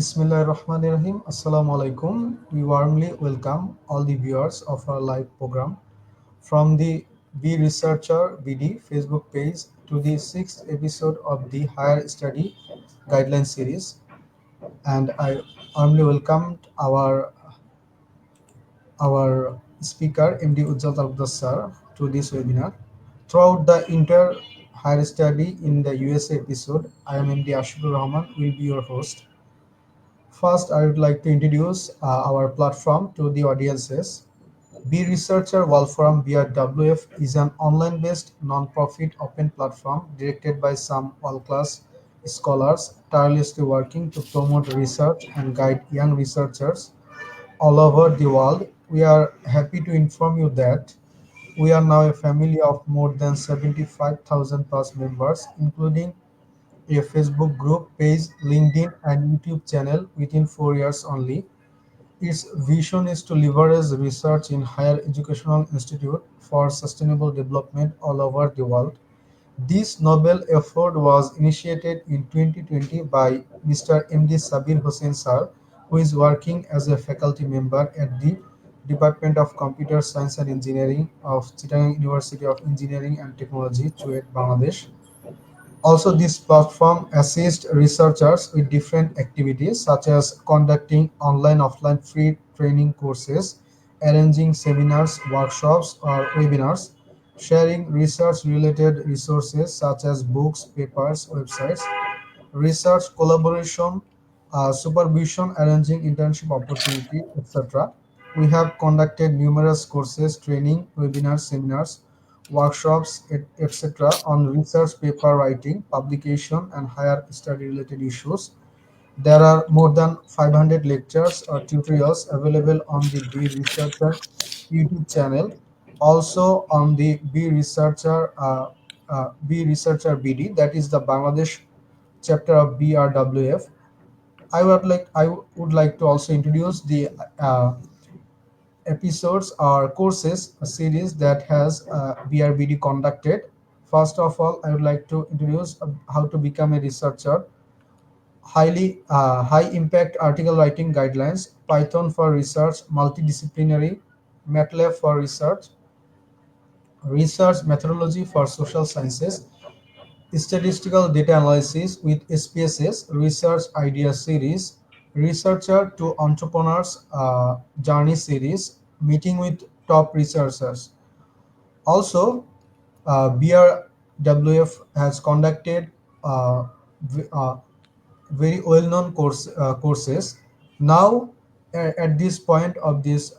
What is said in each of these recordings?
Bismillahirrahmanirrahim. Assalamu alaikum. We warmly welcome all the viewers of our live program from the B Researcher BD Facebook page to the sixth episode of the Higher Study Guideline series. And I warmly welcomed our speaker MD 𝗵𝗂𝗀𝗶𝗵𝗵 sir to this webinar. Throughout the entire higher study in the USA episode, I am MD Ashikur Rahman will be your host. First, I would like to introduce our platform to the audiences. Be Researcher World Forum BRWF is an online-based non-profit open platform directed by some world-class scholars tirelessly working to promote research and guide young researchers all over the world. We are happy to inform you that we are now a family of more than 75,000 plus members, including a Facebook group page, LinkedIn, and YouTube channel within 4 years only. Its vision is to leverage research in higher educational institute for sustainable development all over the world. This noble effort was initiated in 2020 by Mr. MD 𝗵𝗶𝗵𝗵𝗀𝗶 sir, who is working as a faculty member at the Department of Computer Science and Engineering of Chittagong University of Engineering and Technology, Chuet, Bangladesh. Also, this platform assists researchers with different activities such as conducting online offline free training courses, arranging seminars, workshops, or webinars, sharing research related resources such as books, papers, websites, research collaboration, supervision, arranging internship opportunity, etc. We have conducted numerous courses, training, webinars, seminars, workshops, etc. on research paper writing, publication, and higher study related issues. There are more than 500 lectures or tutorials available on the B Researcher YouTube channel, also on the B Researcher BD, that is the Bangladesh chapter of BRWF. I would like to also introduce the episodes or courses a series that has BRBD conducted. First of all, I would like to introduce how to become a researcher, high impact article writing guidelines, Python for research, multidisciplinary, MATLAB for research, research methodology for social sciences, statistical data analysis with SPSS, research idea series, researcher to entrepreneurs journey series, meeting with top researchers. Also, BRWF has conducted uh, very well-known courses. Now, at this point of this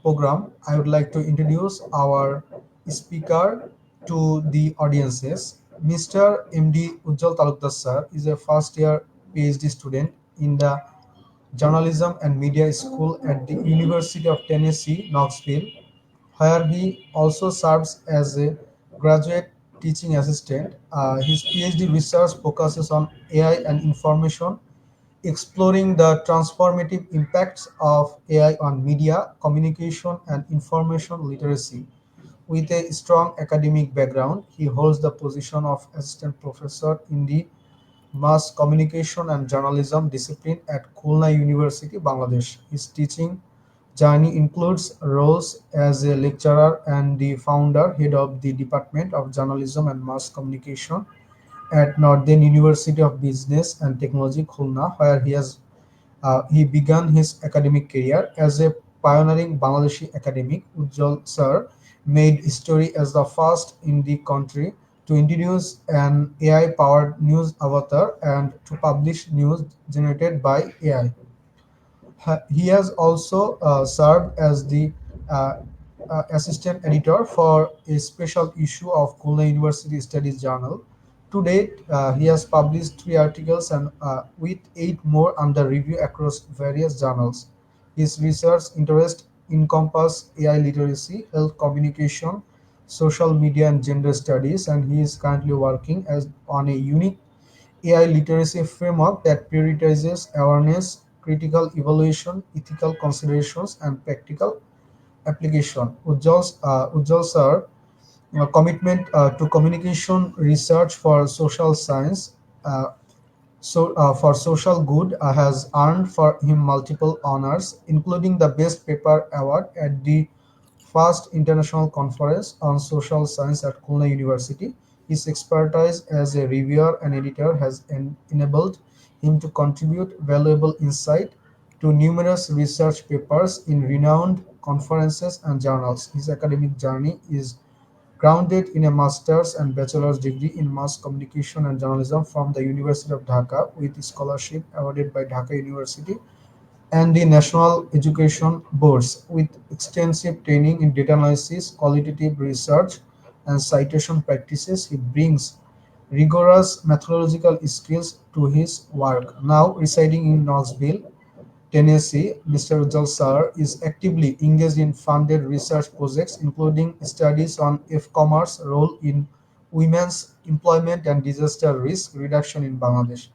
program, I would like to introduce our speaker to the audiences. Mr. MD 𝗵𝗂𝗀𝗶𝗵𝗵𝗵 sir is a first-year PhD student in the Journalism and Media School at the University of Tennessee, Knoxville, where he also serves as a graduate teaching assistant. His PhD research focuses on AI and information, exploring the transformative impacts of AI on media, communication, and information literacy. With a strong academic background, he holds the position of assistant professor in the Mass Communication and Journalism discipline at Khulna University, Bangladesh. His teaching journey includes roles as a lecturer and the founder head of the Department of Journalism and Mass Communication at Northern University of Business and Technology, Khulna, where he began his academic career as a pioneering Bangladeshi academic. Ujjwal Sir made history as the first in the country to introduce an AI-powered news avatar and to publish news generated by AI. He has also served as the uh, assistant editor for a special issue of Khulna University Studies Journal. To date, he has published 3 articles and with 8 more under review across various journals. His research interests encompass AI literacy, health communication, social media, and gender studies, and he is currently working as on a unique AI literacy framework that prioritizes awareness, critical evaluation, ethical considerations, and practical application. Ujjwal sir, commitment to communication research for social science, uh, for social good has earned for him multiple honors, including the Best Paper Award at the first International Conference on Social Science at Khulna University. His expertise as a reviewer and editor has enabled him to contribute valuable insight to numerous research papers in renowned conferences and journals. His academic journey is grounded in a master's and bachelor's degree in mass communication and journalism from the University of Dhaka with scholarship awarded by Dhaka University and the National Education Boards with extensive training in data analysis, qualitative research, and citation practices. He brings rigorous methodological skills to his work. Now residing in Knoxville, Tennessee, Mr. Ujjwal Sir is actively engaged in funded research projects, including studies on e-commerce role in women's employment and disaster risk reduction in Bangladesh.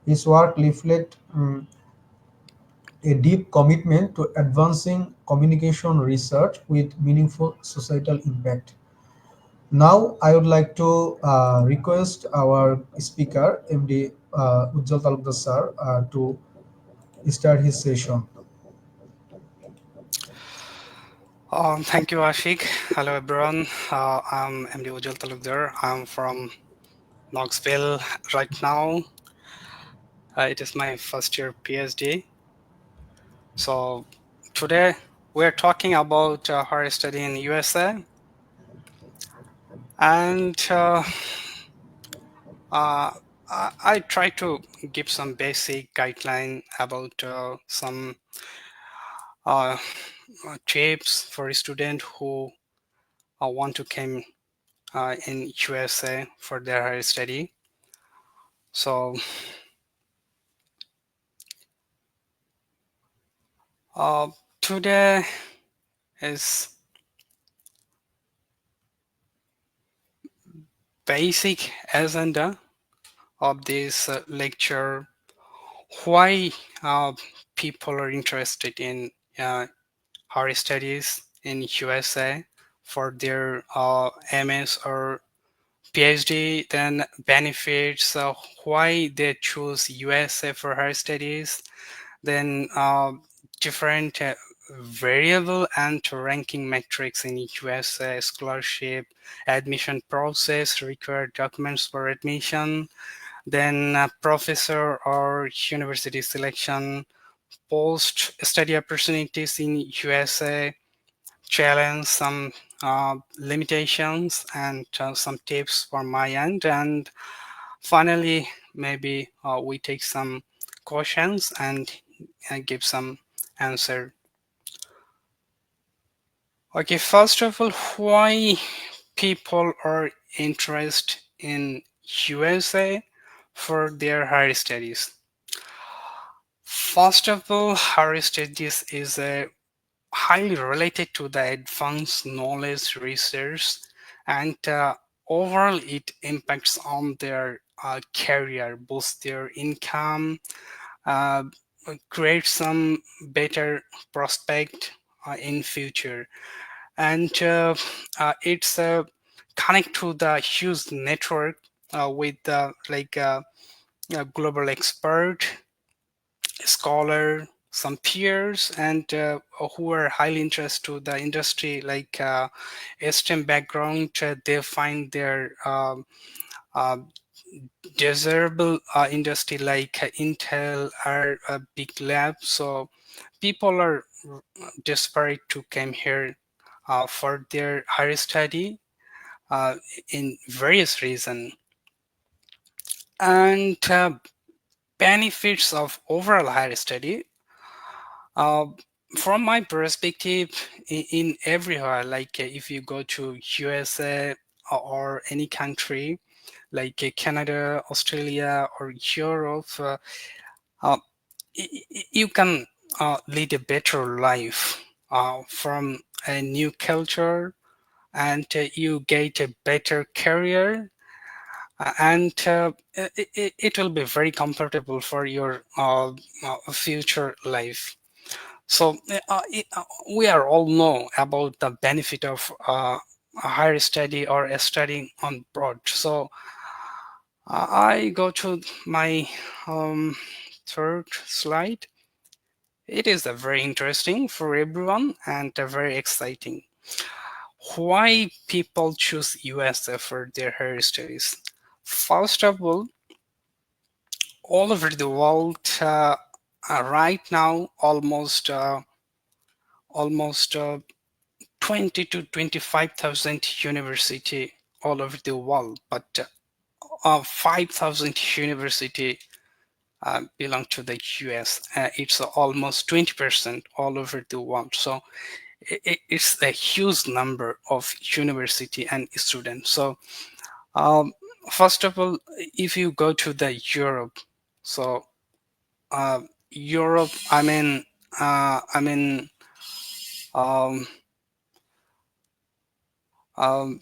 His work reflects a deep commitment to advancing communication research with meaningful societal impact. Now, I would like to request our speaker, MD Ujjwal Talukdar Sir, to start his session. Thank you, Ashik. Hello, everyone. I'm MD Ujjwal Talukdar. I'm from Knoxville right now. It is my first year PhD. So today we're talking about higher study in USA, and I try to give some basic guideline about some uh, tips for a student who want to come in USA for their higher study. So today is basic agenda of this lecture. Why people are interested in higher studies in USA for their MS or PhD, then benefits, why they choose USA for higher studies, then different variable and ranking metrics in USA scholarship, admission process, required documents for admission, then professor or university selection, post-study opportunities in USA, challenge, some limitations, and some tips for my end. And finally, maybe we take some questions and give some answer. Okay, first of all, why people are interested in USA for their higher studies? First of all, higher studies is highly related to the advanced knowledge research, and overall it impacts on their career, boosts their income, uh, create some better prospect in future, and it's connect to the huge network with global expert, scholar, some peers, and who are highly interested to the industry, like STEM background. They find their uh, desirable industry like Intel are a big lab. So people are desperate to come here for their higher study uh, in various reasons. And benefits of overall higher study. Uh, from my perspective, in everywhere, like if you go to USA or any country, like Canada, Australia, or Europe, uh, you can lead a better life from a new culture, and you get a better career, and it will be very comfortable for your future life. So we are all know about the benefit of a higher study or a studying on abroad. So I go to my third slide. It is a very interesting for everyone and very exciting. Why people choose USA for their higher studies? First of all over the world, right now, almost 20 to 25,000 university all over the world, but 5,000 university belong to the US. It's almost 20% all over the world. So it's a huge number of university and students. So um, first of all, if you go to the Europe, so Europe, I mean, um, um,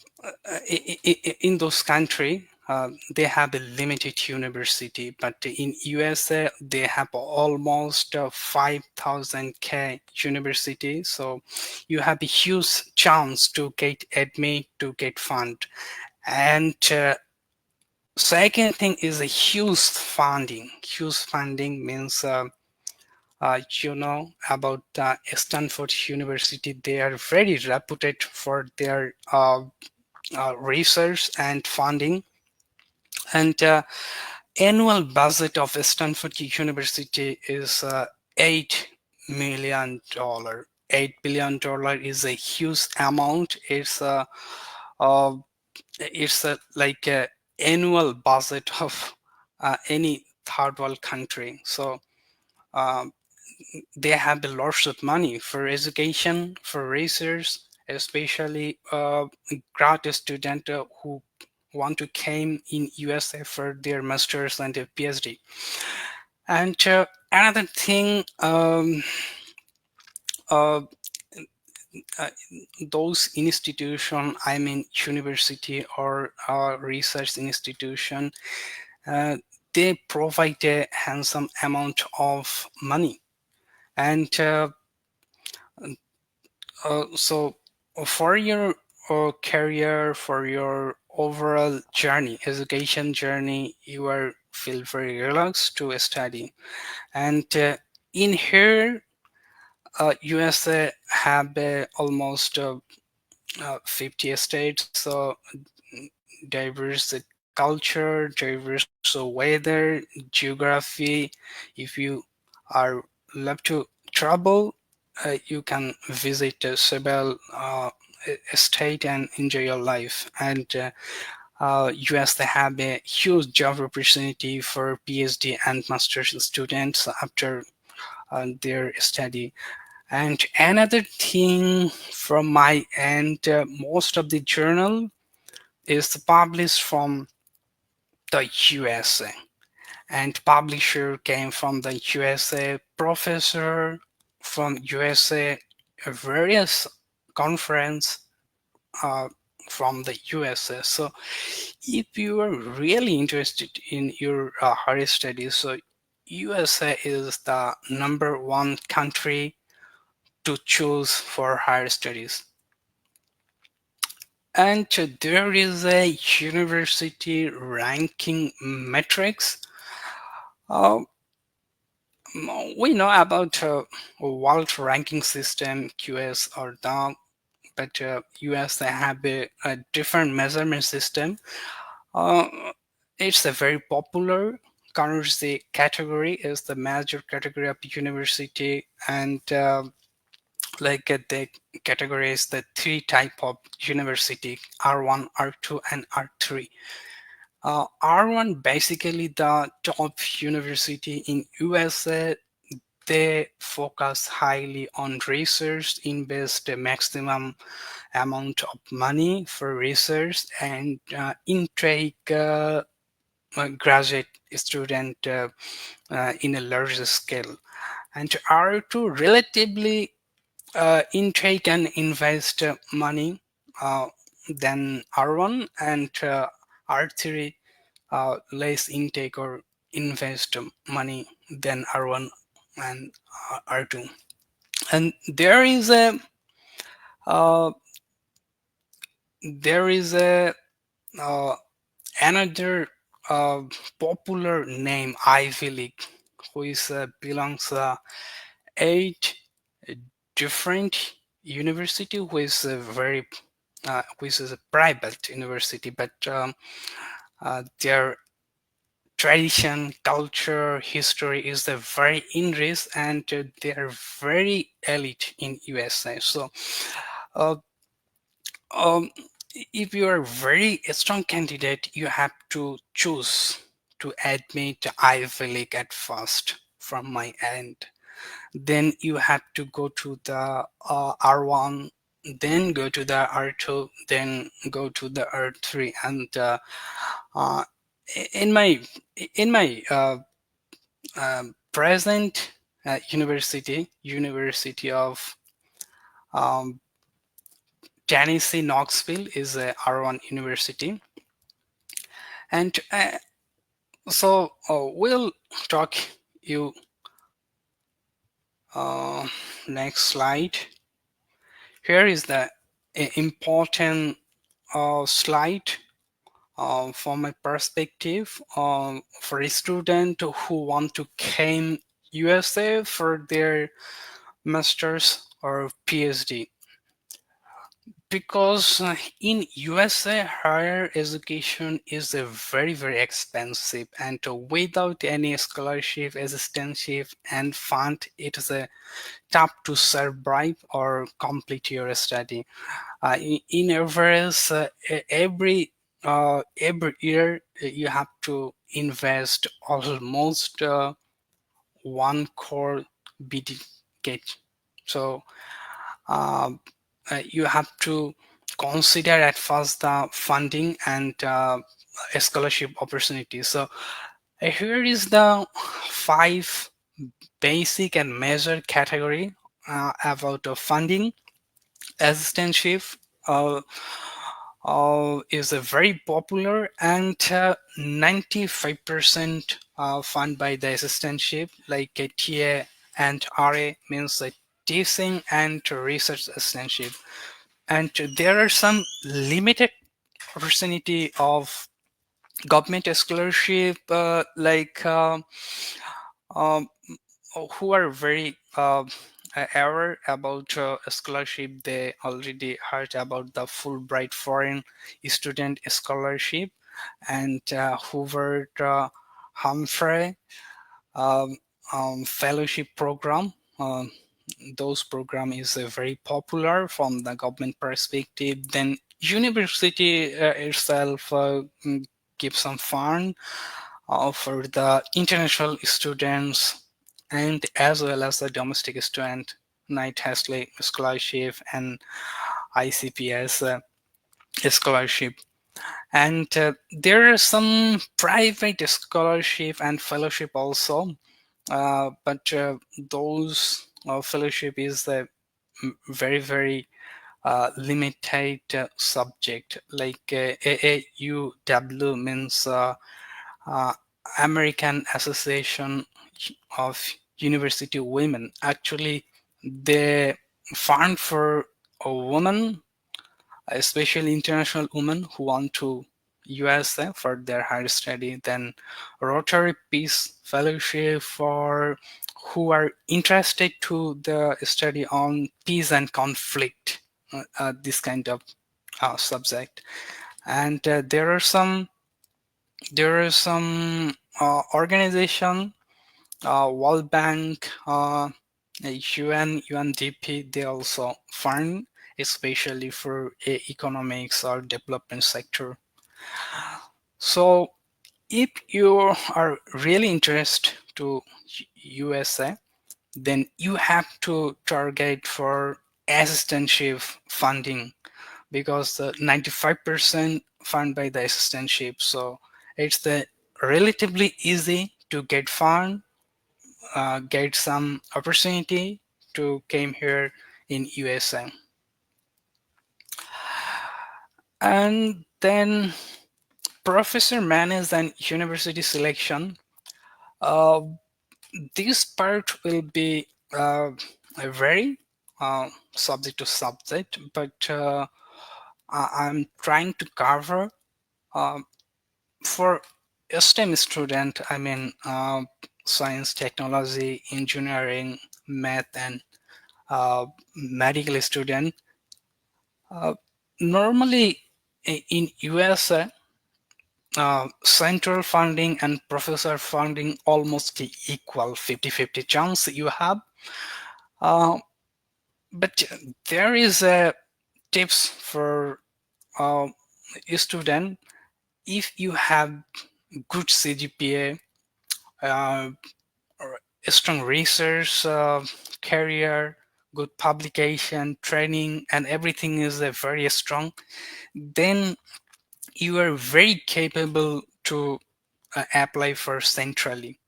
in those country, they have a limited university, but in USA they have almost 5,000 university. So you have a huge chance to get admit, to get fund. And second thing is a huge funding. Huge funding means you know about Stanford University. They are very reputed for their research and funding. And annual budget of Stanford University is $8 million. $8 billion is a huge amount. Uh, it's like a annual budget of any third world country. So um, they have a lots of money for education, for research, especially grad student who want to came in USA for their masters and their PhD. And another thing, uh, uh, those institution, I mean university or research institution, uh, they provide a handsome amount of money. And so for your career, for your overall journey, education journey, you are feel very relaxed to study. And in here, USA have almost 50 states, so diverse culture, diverse weather, geography. If you are love to travel, you can visit several state and enjoy your life. And US they have a huge job opportunity for PhD and master's students after their study. And another thing from my end, most of the journal is published from the USA, and publisher came from the USA, professor from USA, various conference uh, from the USA. So if you are really interested in your higher studies, so USA is the number one country to choose for higher studies. And there is a university ranking metrics. Uh, we know about world ranking system, QS or DOG, but US they have a different measurement system. Uh, it's a very popular currency category, is the major category of university. And like the categories the three type of university: R1, R2, and R3. R1 basically the top university in USA. They focus highly on research, invest the maximum amount of money for research, and intake graduate student in a larger scale. And R2 relatively intake and invest money than R1, and R3 less intake or invest money than R1 and R2. And uh, there is a uh, another popular name Ivy League, which belongs 8 different university, which is a private university, but their tradition, culture, history is very enriched, and they are very elite in USA. So uh, um, if you are a very strong candidate, you have to choose to admit Ivy League at first from my end. Then you have to go to the R1, then go to the R2, then go to the R3. And uh, in my in my present University of um, Tennessee Knoxville is a R1 university. And so we'll talk you uh, next slide. Here is the important slide from my perspective for a student who want to came USA for their master's or PhD. Because in USA, higher education is very expensive, and without any scholarship, assistantship, and fund, it is tough to survive or complete your study. In average, every year you have to invest almost 1 crore BD. So you have to consider at first the funding and scholarship opportunities. So here is the 5 basic and major category about funding. Assistantship is a very popular, and 95% fund by the assistantship, like a TA and RA means a teaching and research assistantship. And there are some limited opportunity of government scholarship, um, who are very aware about scholarship. They already heard about the Fulbright foreign student scholarship and Hoover Humphrey um, fellowship program. Those program is very popular from the government perspective. Then university itself gives some fund for the international students and as well as the domestic student. Knight Hasley scholarship and ICPS scholarship. And there are some private scholarship and fellowship also, but those fellowship is very limited subject, like AAUW means uh, American Association of University Women. Actually, they fund for a woman, especially international women who want to USA for their higher study. Then Rotary Peace Fellowship for who are interested to the study on peace and conflict, this kind of subject. And there are some organization, World Bank, UN, UNDP, they also fund, especially for economics or development sector. So if you are really interested to USA, then you have to target for assistantship funding, because the 95% fund by the assistantship. So it's the relatively easy to get fund, get some opportunity to came here in USA. And then professor managed and university selection. Uh, this part will be a very subject to subject, but I'm trying to cover for STEM student, I mean science, technology, engineering, math, and medical student. Uh, Normally in USA, central funding and professor funding almost equal, 50-50 chance you have. Uh, but there is a tips for uh, a student. If you have good CGPA, uh, or a strong research career, good publication, training, and everything is very strong, then you are very capable to apply for centrally.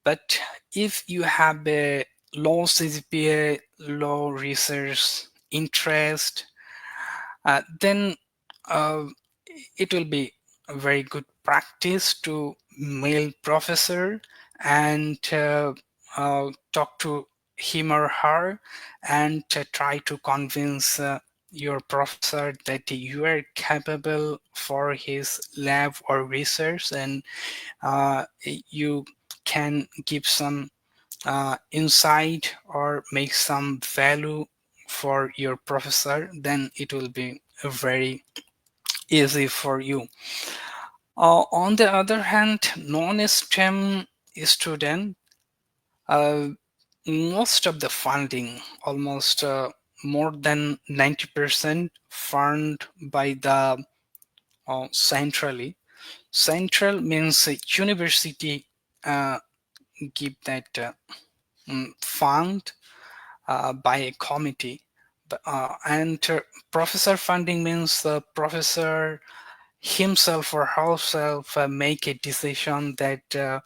But if you have a low CGPA, low research interest, then uh, it will be a very good practice to mail professor and talk to him or her and try to convince your professor that you are capable for his lab or research, and you can give some insight or make some value for your professor. Then it will be very easy for you. On the other hand, non-STEM student, uh, most of the funding, almost more than 90% fund by the centrally. Central means university uh, give that fund by a committee. And professor funding means the professor himself or herself make a decision that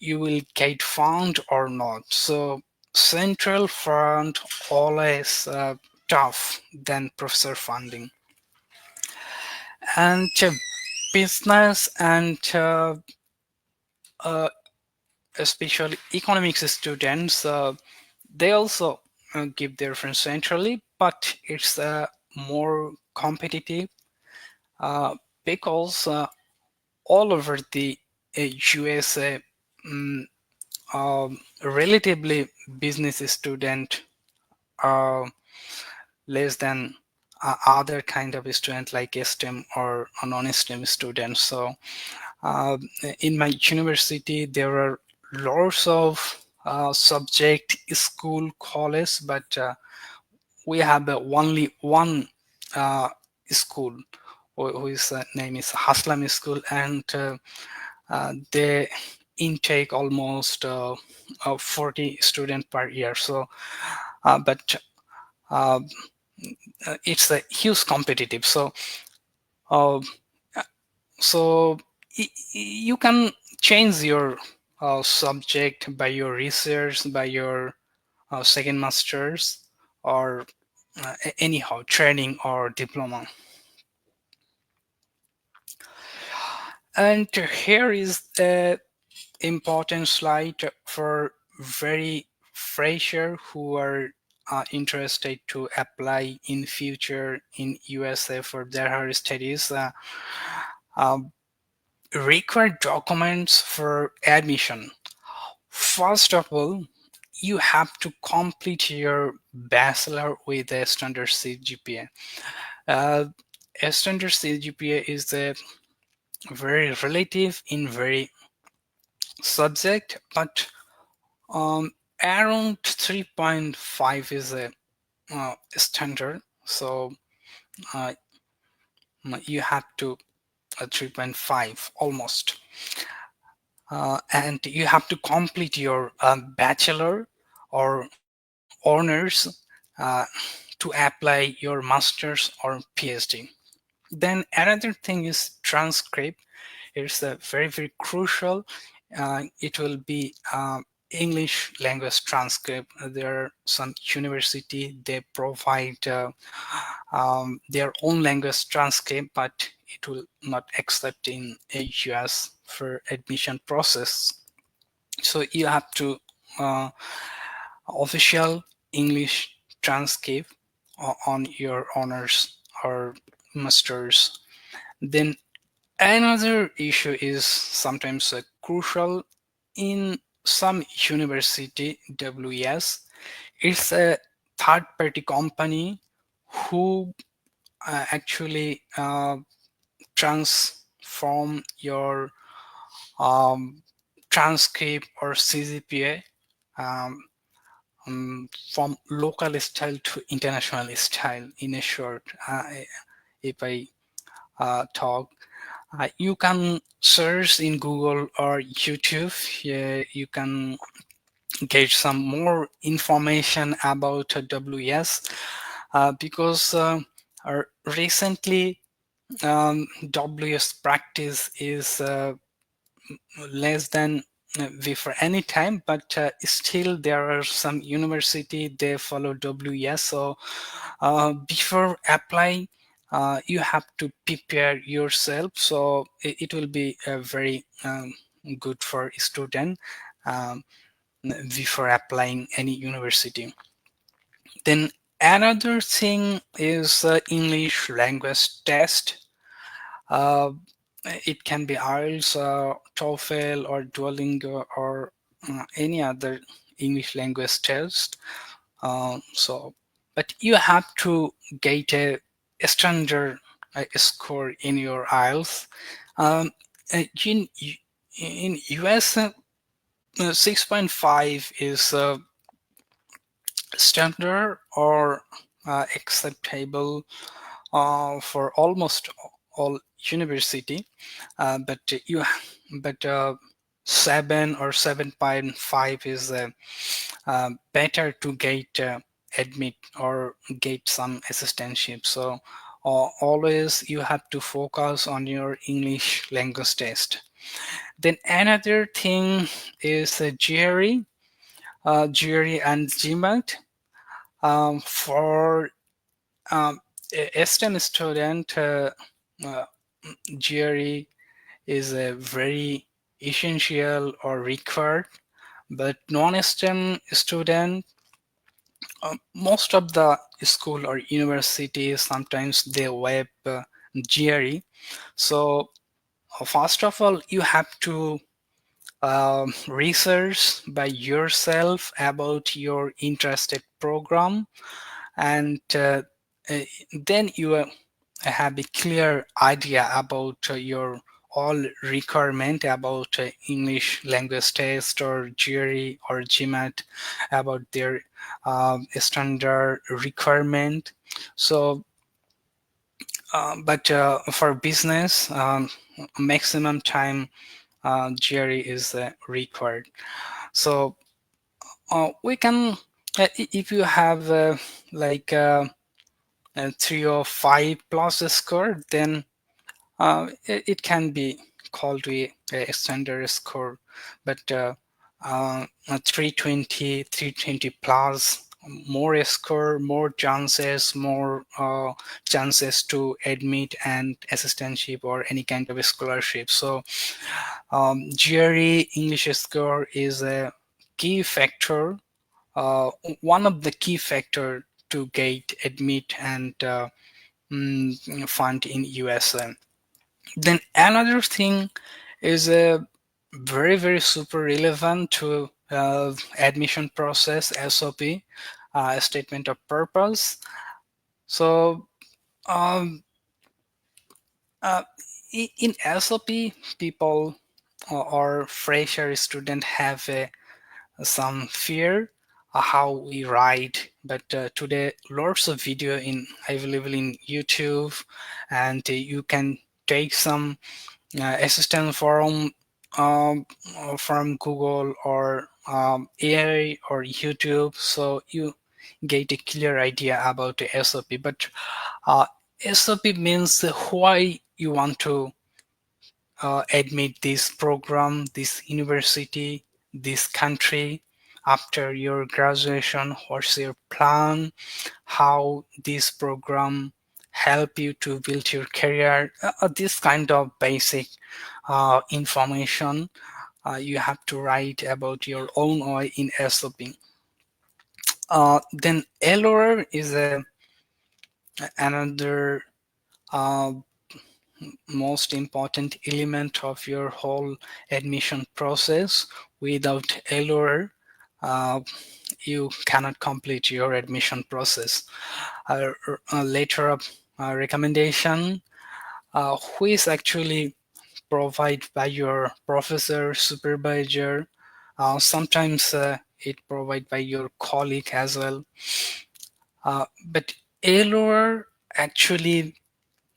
you will get fund or not. So central fund always tough than professor funding. And business and uh, especially economics students, they also give their friends centrally, but it's more competitive because all over the USA, relatively business student are less than other kind of student like STEM or non-STEM students. So uh, in my university, there are lots of subject school college, but we have only one uh, school whose name is Haslam School, and they intake almost 40 students per year. So, but uh, it's a huge competitive. Uh, so you can change your subject by your research, by your second masters, or anyhow training or diploma. And here is the important slide for very fresher who are interested to apply in future in USA for their higher studies. Uh, Required documents for admission. First of all, you have to complete your bachelor with a standard CGPA. A standard CGPA is a very relative in very subject, but around 3.5 is a standard. So uh, you have to 3.5 almost. And you have to complete your bachelor or honors to apply your master's or PhD. Then another thing is transcript. It's very crucial. It will be English language transcript. There are some university, they provide their own language transcript, but it will not accept in US for admission process. So you have to official English transcript on your honors or masters. Then Another issue is sometimes crucial in some university WES. It's a third-party company who actually transform your um, transcript or CGPA um, from local style to international style. In a short, if I talk, you can search in Google or YouTube. You can get some more information about WS because recently WS practice is less than before any time, but still there are some university they follow WS. So before applying, you have to prepare yourself. So it will be very good for student um, before applying any university. Then another thing is English language test. Uh, it can be IELTS, TOEFL, or Duolingo, or any other English language test. But you have to get a standard score in your IELTS. Um, in US, 6.5 is standard or acceptable for almost all university, but 7 or 7.5 is better to get admit or get some assistantship. So always you have to focus on your English language test. Then another thing is GRE and GMAT. For a STEM student, uh, GRE is a very essential or required, but non-STEM student, most of the school or universities sometimes they waive GRE. So first of all, you have to research by yourself about your interested program, and then you have a clear idea about your all requirement about English language test or GRE or GMAT, about their standard requirement. So but for business, maximum time GRE is required. So we can if you have like 3 or 5 plus score, then it can be called a standard score. But 320 plus, more score, more chances to admit and assistantship or any kind of a scholarship. So GRE English score is a key factor, uh, one of the key factor to get admit and fund in USA. Then another thing is a very super relevant to admission process, SOP, statement of purpose. So um, uh, in SOP, people or fresher student have some fear how we write, but today lots of video in available in YouTube, and you can take some assistance um, from Google or AI or YouTube, so you get a clear idea about the SOP. But uh, SOP means why you want to admit this program, this university, this country after your graduation. What's your plan? How this program help you to build your career? This kind of basic information you have to write about your own way in SOP. Then LOR is another uh, most important element of your whole admission process. Without 𝗱𝗏, you cannot complete your admission process. Later recommendation, which actually provided by your professor, supervisor, sometimes it provided by your colleague as well. But 𝗱𝗏 actually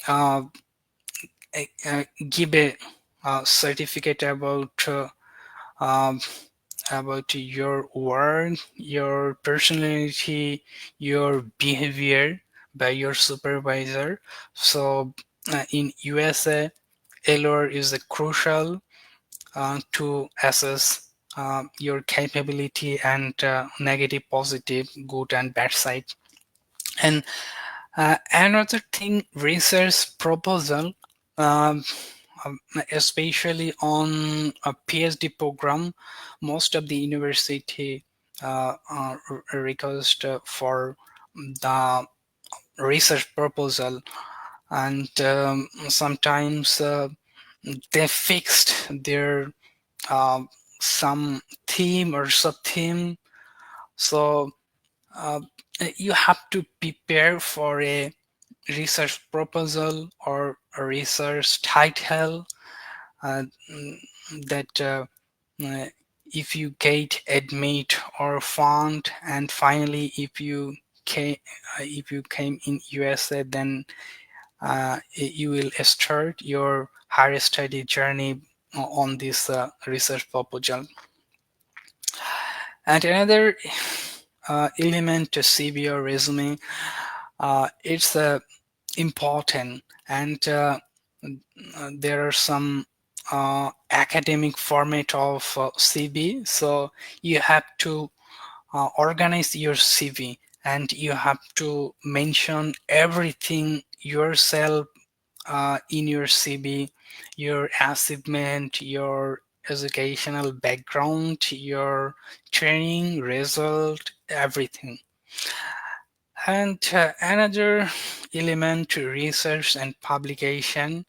uh, give a certificate um, about your work, your personality, your behavior by your supervisor. So in USA, 𝗱𝗏 is a crucial to assess your capability and negative, positive, good and bad side. And another thing, research proposal, um, especially on a PhD program, most of the university request for the research proposal, and sometimes they fixed their uh, some theme or sub-theme. So uh, you have to prepare for a research proposal or a research title uh, that if you get admit or fund, and finally if you came in USA, then you will start your higher study journey on this research proposal. And another element to CV or resume, it's important, and there are some academic format of CV. So you have to organize your CV, and you have to mention everything yourself in your CV, your achievement, your educational background, your training result, everything. And another element to research and publication,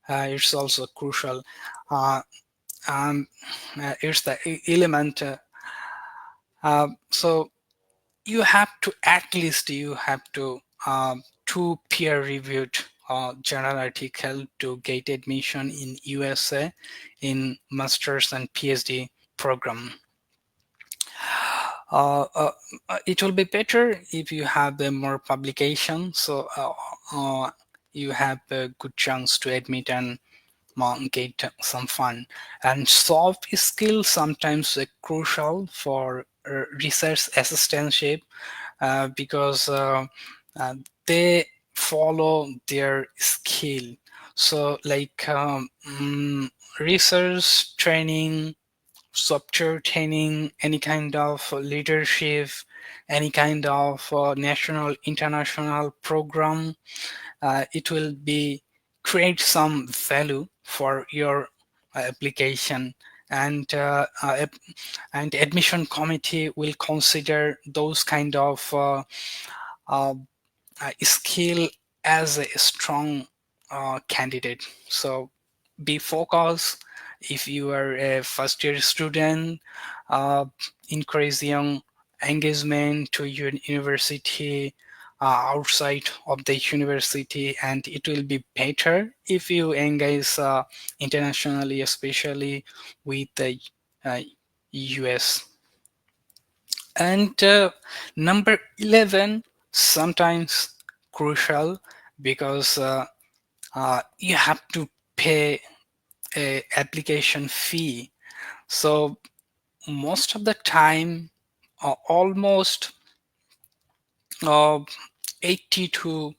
it's also crucial. Uh, it's the element. So you have to, at least you have to two peer-reviewed journal article to get admission in USA in master's and PhD program. It will be better if you have more publication, so you have a good chance to admit and get some fun. And soft skills sometimes crucial for research assistantship because they follow their skill. So like research training, software training, any kind of leadership, any kind of national, international program, it will be create some value for your application, and and admission committee will consider those kind of uh, skill as a strong candidate. So be focused. If you are a first year student, increase young engagement to your university, outside of the university, and it will be better if you engage internationally, especially with the US. And number 11, sometimes crucial, because you have to pay a application fee. So most of the time, almost uh, 80 to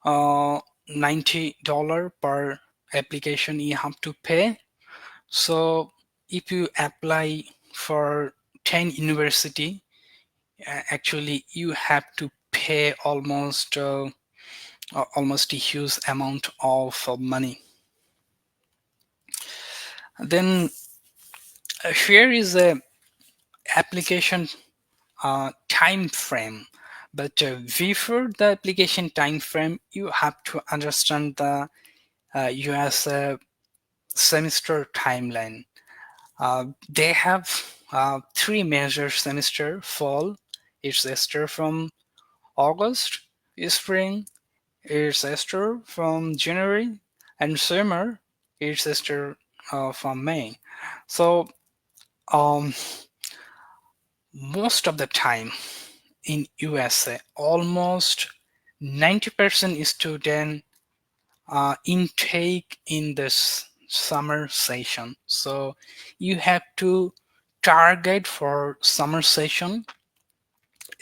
$90 per application you have to pay. So if you apply for 10 university, actually you have to pay almost a huge amount of money. Then here is a application time frame, but before the application time frame, you have to understand the USA semester timeline. They have three major semester: fall, it's Easter from August; spring, it's Easter from January; and summer, it's Easter from May. So um, most of the time in USA, almost 90% student intake in this summer session. So you have to target for summer session,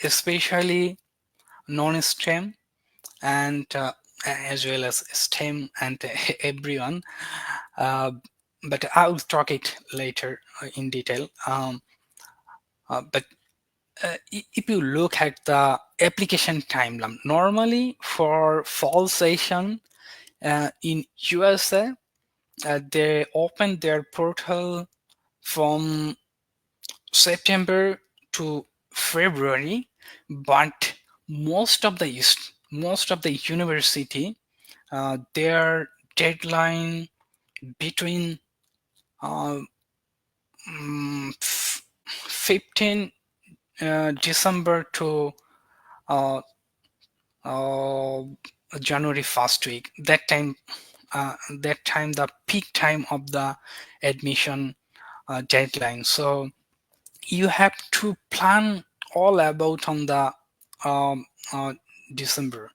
especially non-STEM and as well as STEM and everyone. Uh, but I'll talk it later in detail. But if you look at the application timeline, normally for fall session in USA, they open their portal from September to February, but most of the university, their deadline between uh, 15 December to uh, uh, January first week. That time the peak time of the admission deadline. So you have to plan all about on the um, uh, December.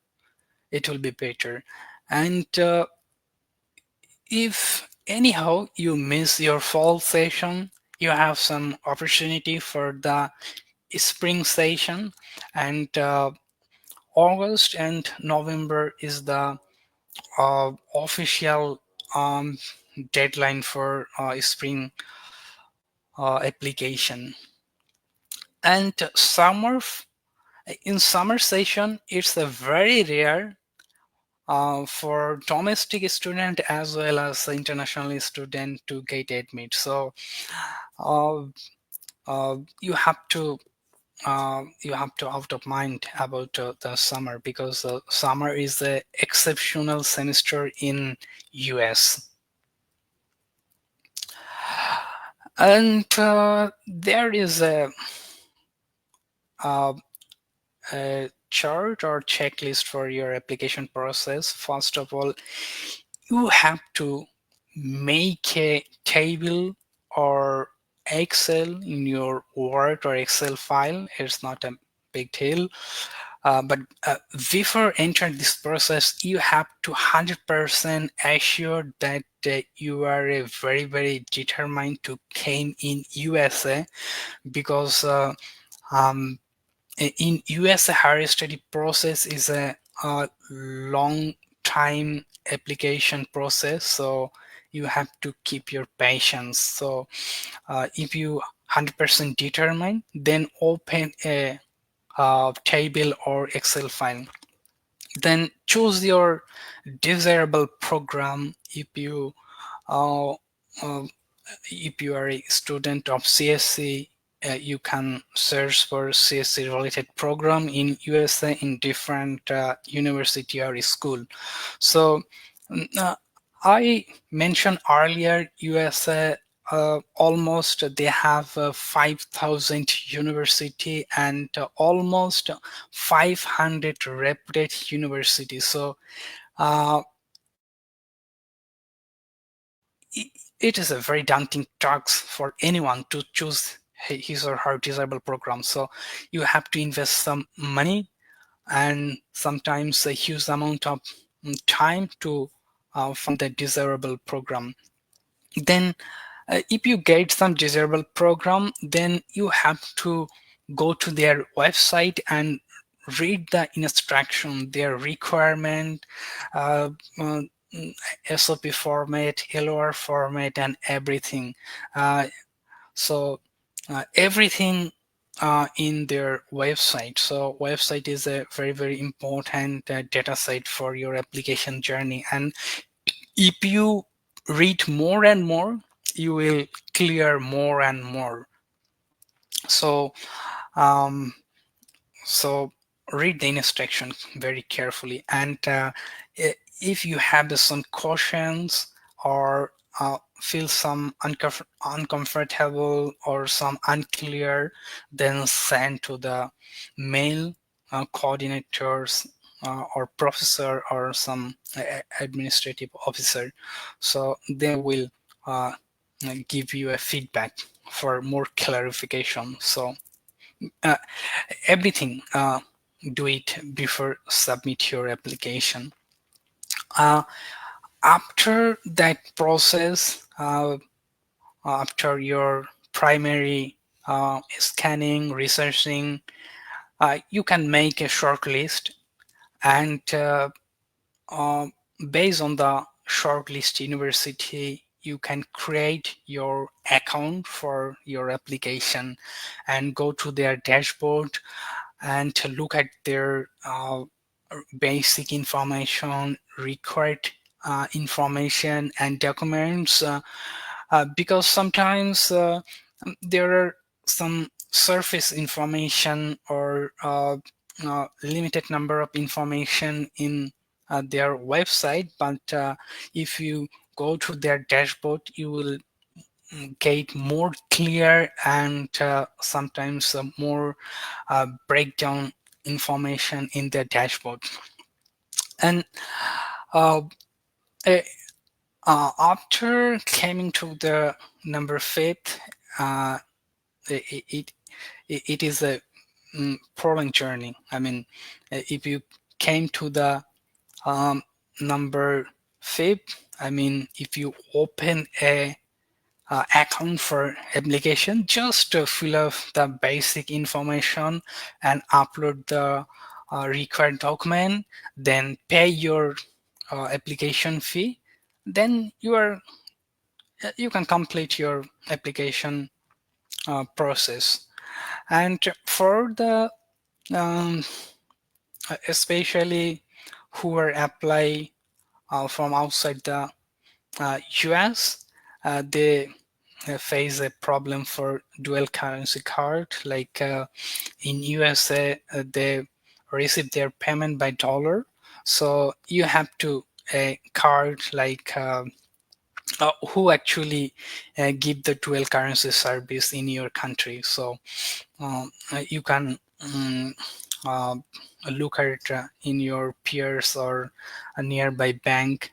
It will be better. And if anyhow you miss your fall session, you have some opportunity for the spring session, and August and November is the official deadline for spring application. And in summer session, it's a very rare for domestic student as well as international student to get admit. So uh, you have to out of mind about the summer, because summer is a exceptional semester in US. And there is uh, a chart or checklist for your application process. First of all, you have to make a table or Excel in your Word or Excel file. It's not a big deal. But before entering this process, you have to 100% assure that you are very, very determined to came in USA, because um, in USA higher study process is a long time application process. So you have to keep your patience. So if you 100% determined, then open a table or Excel file. Then choose your desirable program. Uh, uh, if you are a student of CSC, you can search for CSC related program in USA in different university or school. So I mentioned earlier USA almost they have 5,000 university and almost 500 reputed universities. So uh, it is a very daunting task for anyone to choose his or her desirable program. So you have to invest some money and sometimes a huge amount of time to find the desirable program. Then if you get some desirable program, then you have to go to their website and read the instruction, their requirement, uh, uh, SOP format, LOR format, and everything. So everything in their website. So website is a very, very important data set for your application journey. And if you read more and more, you will clear more and more. So um, so read the instruction very carefully, and if you have some cautions or feel some uncomfortable or some unclear, then send to the mail coordinators or professor or some administrative officer, so they will uh, give you a feedback for more clarification. So uh, everything, do it before submit your application. uh, After that process, after your primary scanning, researching, you can make a short list, and uh, based on the shortlist university, you can create your account for your application and go to their dashboard and to look at their basic information, required information and documents, because sometimes there are some surface information or limited number of information in their website, but if you go to their dashboard, you will get more clear and sometimes more breakdown information in their dashboard. And uh, eh, after coming to the number fifth, it, it, it is a prolonged journey. I mean, if you came to the um, number fifth, I mean, if you open a account for application, just fill up the basic information and upload the required document, then pay your application fee, then you can complete your application process. And for the um, especially who are apply from outside the US, they face a problem for dual currency card. Like in USA, they receive their payment by dollar, so you have to a card like who actually give the dual currency service in your country. So you can uh, look at in your peers or a nearby bank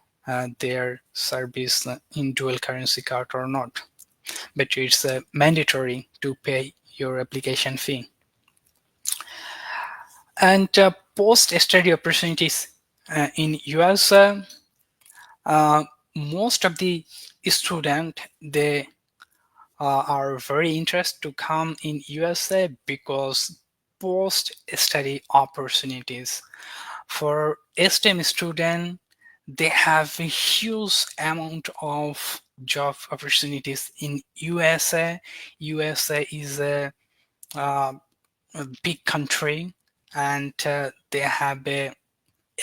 their service in dual currency card or not, but it's mandatory to pay your application fee. And post-study opportunities in US, most of the student, they are very interested to come in USA because post-study opportunities for STEM student, they have a huge amount of job opportunities in USA. USA is uh, a big country, and they have a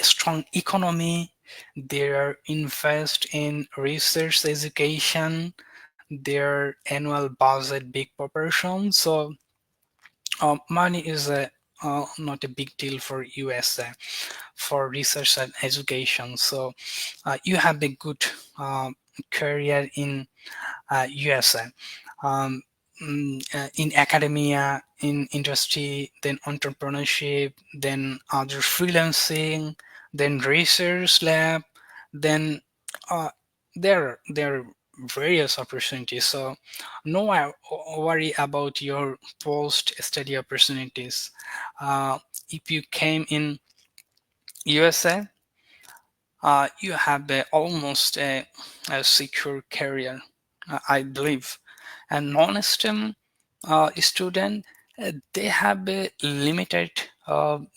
strong economy. They are invest in research, education. Their annual budget big proportion. So money is not a big deal for USA for research and education. So you have a good career in USA. Um, in academia, in industry, then entrepreneurship, then other freelancing, then research lab, then uh, there are various opportunities. So no worry about your post study opportunities. If you came in USA, you have almost a secure career, I believe. And non-STEM student, they have a limited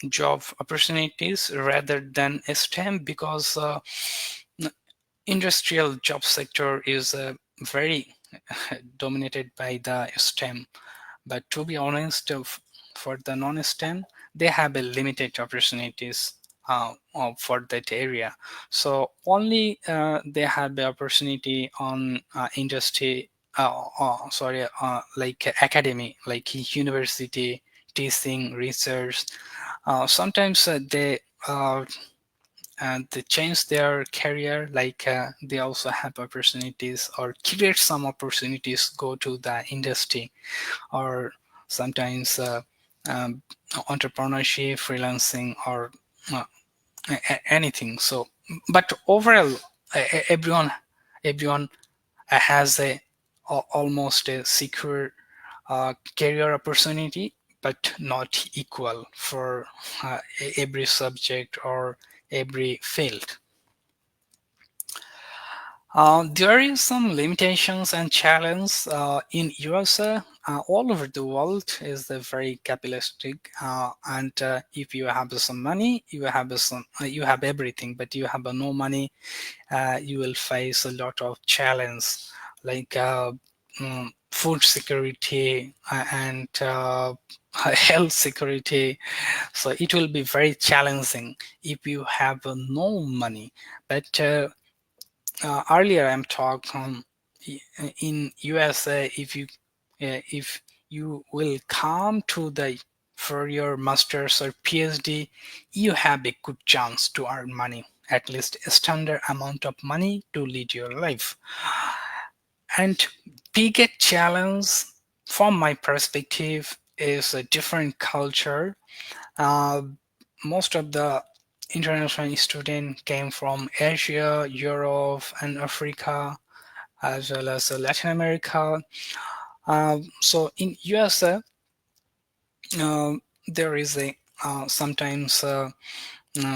job opportunities rather than STEM, because industrial job sector is very dominated by the STEM. But to be honest, for the non-STEM, they have a limited opportunities for that area. So only they have the opportunity on industry, like academy, like university, teaching, research. Sometimes they change their career, like they also have opportunities or create some opportunities, go to the industry, or sometimes um, entrepreneurship, freelancing, or uh, anything. So, but overall, everyone has a almost a secure career opportunity, but not equal for every subject or every field. There is some limitations and challenge in USA. All over the world is very capitalistic, and if you have some money, you have everything. But you have no money, you will face a lot of challenge, like food security and health security. So it will be very challenging if you have no money. But earlier I'm talking in USA, if you will come to the for your master's or PhD, you have a good chance to earn money, at least a standard amount of money to lead your life. And biggest challenge from my perspective is a different culture. uh, Most of the international students came from Asia, Europe, and Africa, as well as Latin America. So in USA, there is a sometimes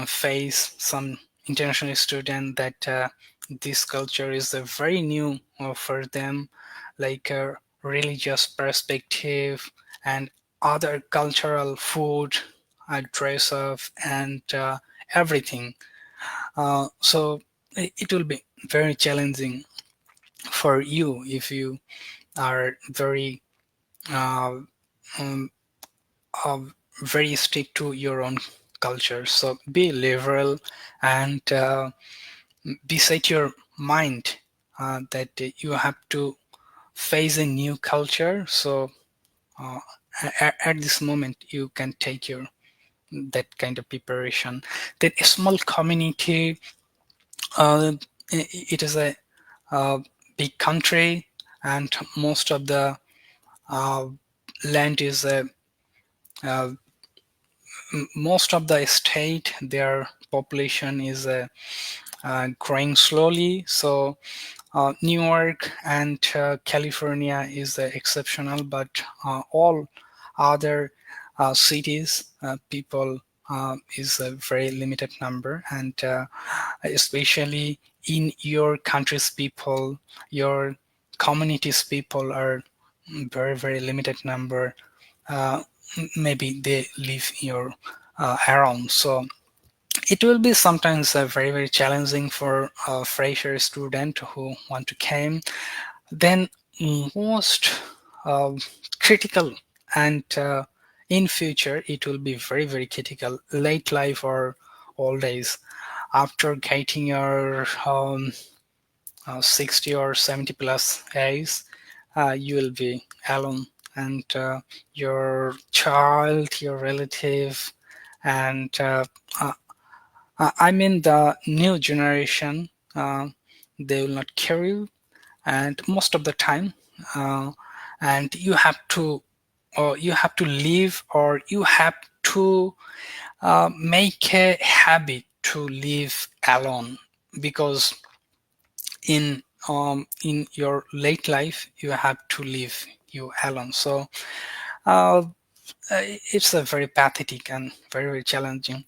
face some international student that this culture is very new for them, like a religious perspective and other cultural food, dress up, and everything. So it will be very challenging for you if you are uh, um, uh, very strict to your own culture. So be liberal and be set your mind that you have to face a new culture. So uh, at this moment, you can take your that kind of preparation. Then a small community. Uh, it is a big country, and most of the uh, land is uh, most of the state, their population is growing slowly. So New York and California is exceptional, but all other cities, people is a very limited number, and especially in your country's people, your community's people are very, very limited number. Uh, Maybe they live your around. So it will be sometimes very, very challenging for a fresher student who want to come. Then most uh, critical, and in future it will be very, very critical, late life or old age, after getting your 60 or 70 plus age, you will be alone, and your child, your relative, and I mean the new generation, they will not care you, and most of the time, uh, and you have to live, or you have to make a habit to live alone, because in your late life you have to live you alone. So uh, it's a very pathetic and very, very challenging.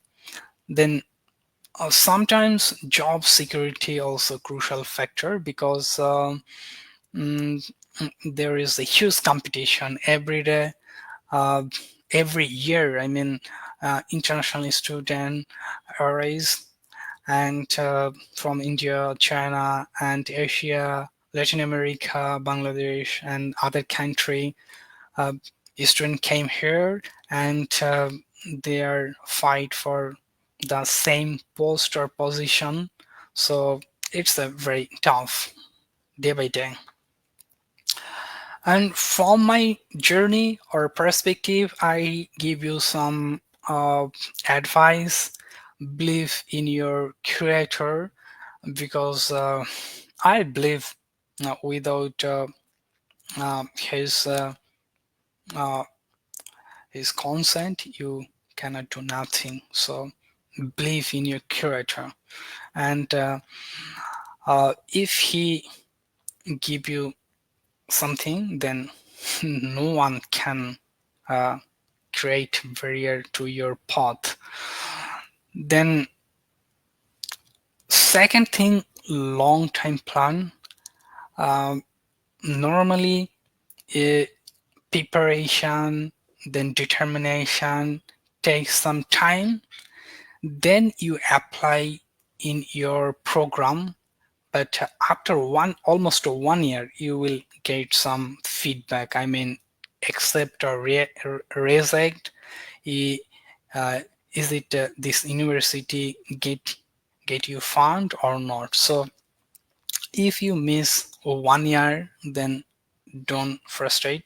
Then sometimes job security also crucial factor, because mm, there is a huge competition every day, uh, every year. I mean, international student arise, and from India, China, and Asia, Latin America, Bangladesh, and other country, uh, student came here, and they are fight for the same post or position. So it's a very tough day by day. And from my journey or perspective, I give you some advice. Believe in your creator, because I believe without his uh, his consent, you cannot do nothing. So believe in your creator, and if he give you something, then no one can uh, create barrier to your path. Then second thing, long time plan. Um, Normally, uh, preparation, then determination takes some time. Then you apply in your program, but after almost 1 year, you will get some feedback. I mean, accept or reject. I- uh, is it this university get you found or not? So if you miss 1 year, then don't frustrate.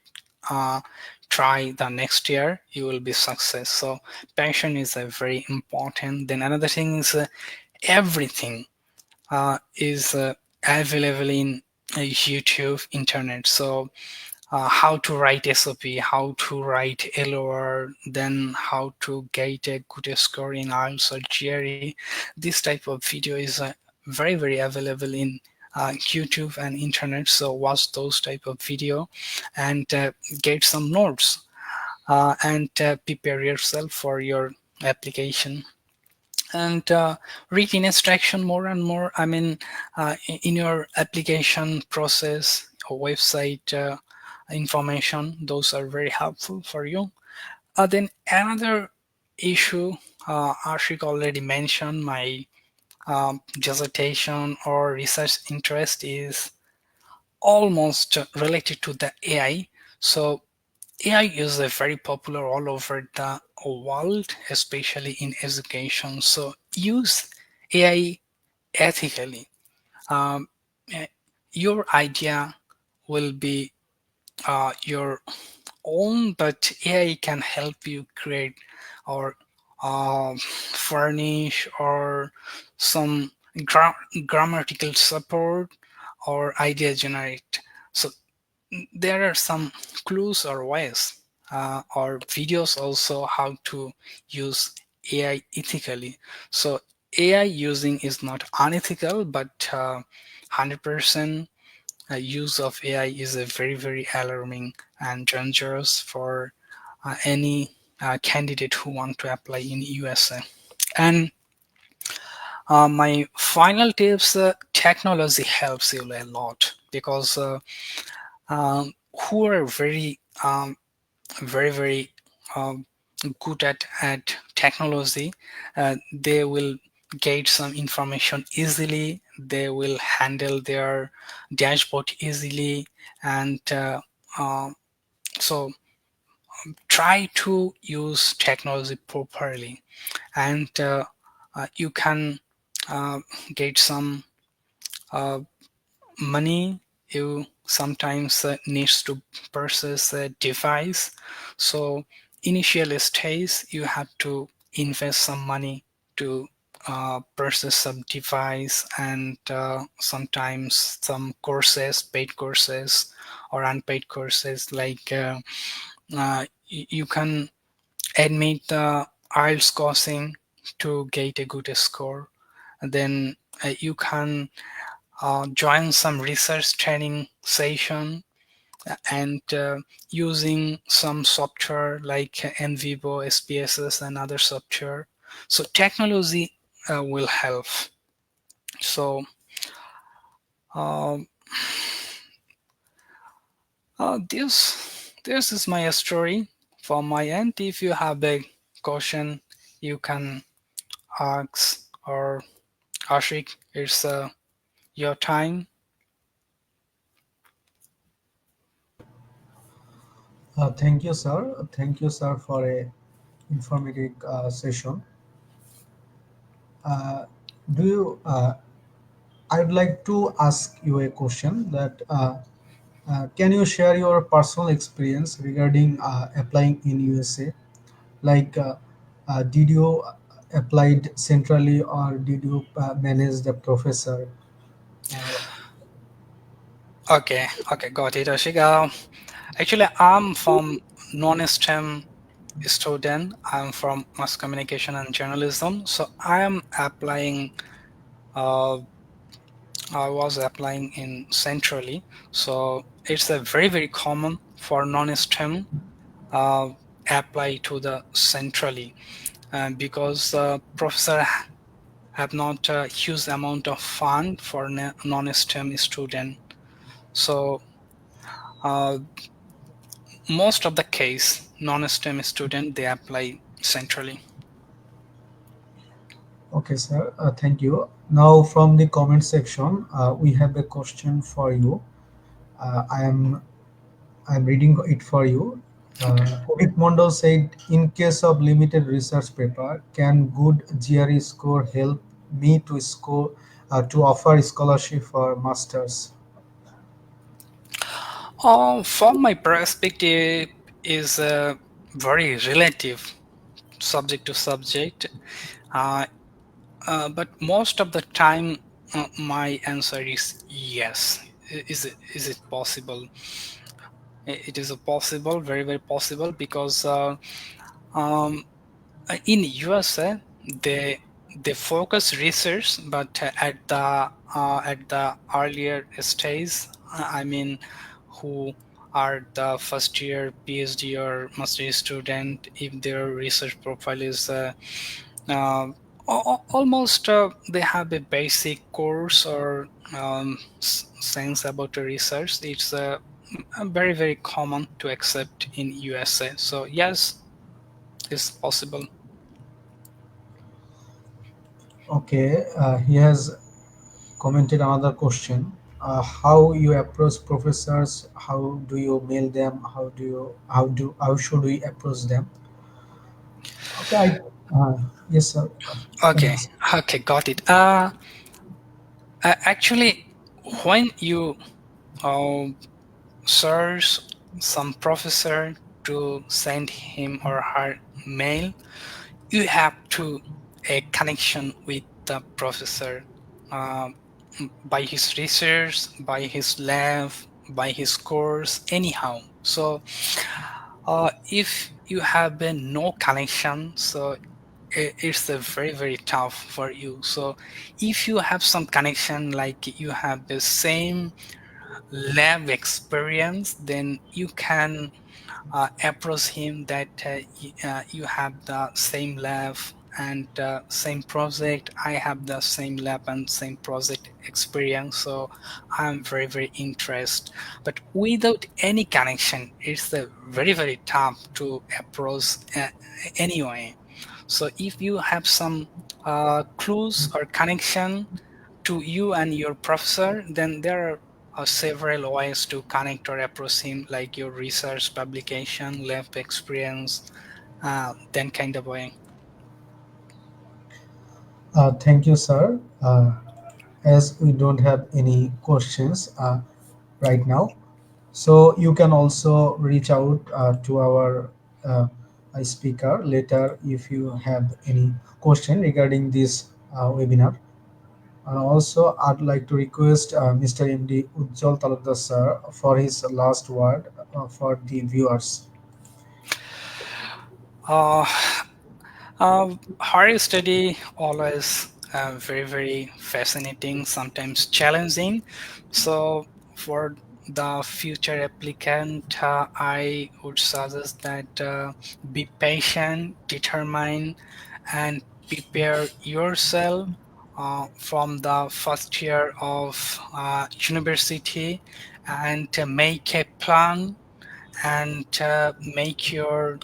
uh, Try the next year, you will be success. So passion is a very important. Then another thing is everything is available in YouTube, internet. So how to write SOP, how to write LOR, then how to get a good score in IELTS or GRE. This type of video is very very available in YouTube and internet. So watch those type of video and get some notes and prepare yourself for your application. And read instruction more and more. I mean, in your application process or website information, those are very helpful for you. Then another issue, Ashik already mentioned, my dissertation or research interest is almost related to the AI. So AI is very popular all over the world, especially in education. So use AI ethically. Um, eh, your idea will be your own, but AI can help you create or furnish or some grammatical support or idea generate. So there are some clues or ways or videos also how to use AI ethically. So AI using is not unethical, but 100% use of AI is a very very alarming and dangerous for any candidate who want to apply in USA. And my final tips: technology helps you a lot, because who are very very um, good at technology, they will get some information easily, they will handle their dashboard easily, and so try to use technology properly, and you can uh, get some uh, money. You sometimes needs to purchase a device. So initial stage, you have to invest some money to purchase some device, and sometimes some courses, paid courses or unpaid courses, like you can admit the IELTS course to get a good score. And then you can join some research training session, and using some software like NVivo, SPSS, and other software. So technology will help. So um, this is my story from my end. If you have a question, you can ask, or Ashik, it's your time. Thank you, sir. Thank you, sir, for a informative session. Uh, do you? I would like to ask you a question that Can you share your personal experience regarding applying in USA? Like, did you applied centrally or did you manage the professor? Uh, Okay, got it, Ashik. Actually, I'm from non-STEM student. I'm from mass communication and journalism. So I am applying. Uh, I was applying in centrally. So it's a very common for non-STEM uh, apply to the centrally, because professor have not a huge amount of fund for non-STEM student. So uh, most of the case non-STEM student they apply centrally. okay, sir. Thank you. Now, from the comment section, we have a question for you. I'm reading it for you. Okay. Udit Mondo said, in case of limited research paper, can good GRE score help me to score to offer scholarship for masters? From my perspective is very relative, subject to subject. Uh, but most of the time, my answer is yes. Is it possible? It is a possible, very possible, because um, in USA they focus research, but at the earlier stage, I mean, who are the first year PhD or master student, if their research profile is uh, almost they have a basic course or sense about the research. It's very common to accept in USA. So yes, it's possible. Okay, he has commented another question. How you approach professors? How do you mail them? How should we approach them? Okay, yes, sir. Can Okay, ask. okay, got it. Actually, when you uh, search some professor to send him or her mail, you have to a connection with the professor, uh, by his research, by his lab, by his course, anyhow. So, if you have been no connection, so it's a very tough for you. So if you have some connection, like you have the same lab experience, then you can approach him that you have the same lab and same project. I have the same lab and same project experience, so I'm very interested. But without any connection, it's very tough to approach anyway. So if you have some clues or connection to you and your professor, then there are several ways to connect or approach him, like your research, publication, lab experience, then kind of way. Thank you, sir. As we don't have any questions right now, so you can also reach out to our uh, speaker later if you have any question regarding this webinar. And also, I'd like to request Mr. MD 𝗬𝗀𝗻𝗄𝗀 sir for his last word for the viewers. Uh, Higher study always very fascinating, sometimes challenging. So for the future applicant, I would suggest that be patient, determined, and prepare yourself from the first year of university, and make a plan, and make your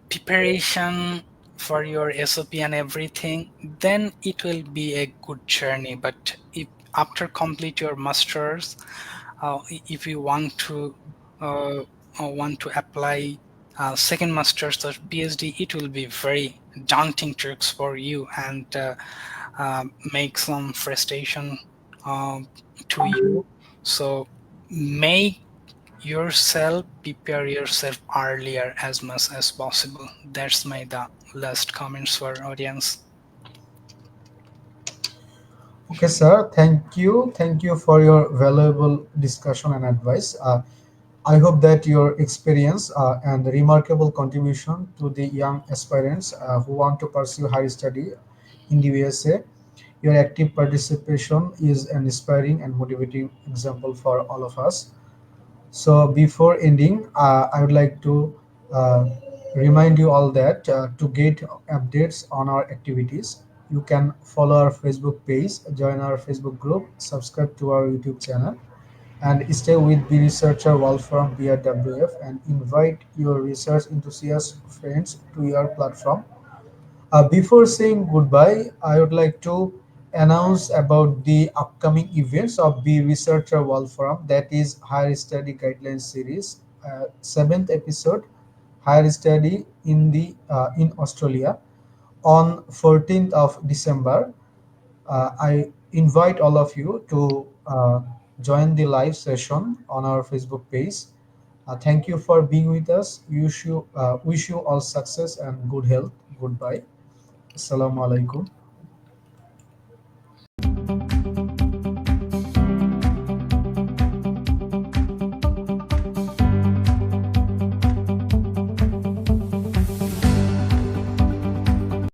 preparation for your SOP and everything, then it will be a good journey. But if after complete your masters, if you uh, want to apply second masters or PhD, it will be very daunting tricks for you, and make some frustration uh, to you. So Make yourself prepare yourself earlier as much as possible. That's my the last comments for audience. Okay, sir. Thank you for your valuable discussion and advice. I hope that your experience and remarkable contribution to the young aspirants who want to pursue higher study in the USA, your active participation is an inspiring and motivating example for all of us. So before ending, I would like to uh, remind you all that to get updates on our activities, you can follow our Facebook page, join our Facebook group, subscribe to our YouTube channel, and stay with the researcher World from BRWF and invite your research enthusiast friends to your platform. Before saying goodbye, I would like to announce about the upcoming events of the Researcher World Forum, that is Higher Study Guidelines Series, seventh episode, Higher Study in Australia, on 14th of December. I invite all of you to join the live session on our Facebook page. Thank you for being with us. Wish you all success and good health. Goodbye. Assalamu alaikum.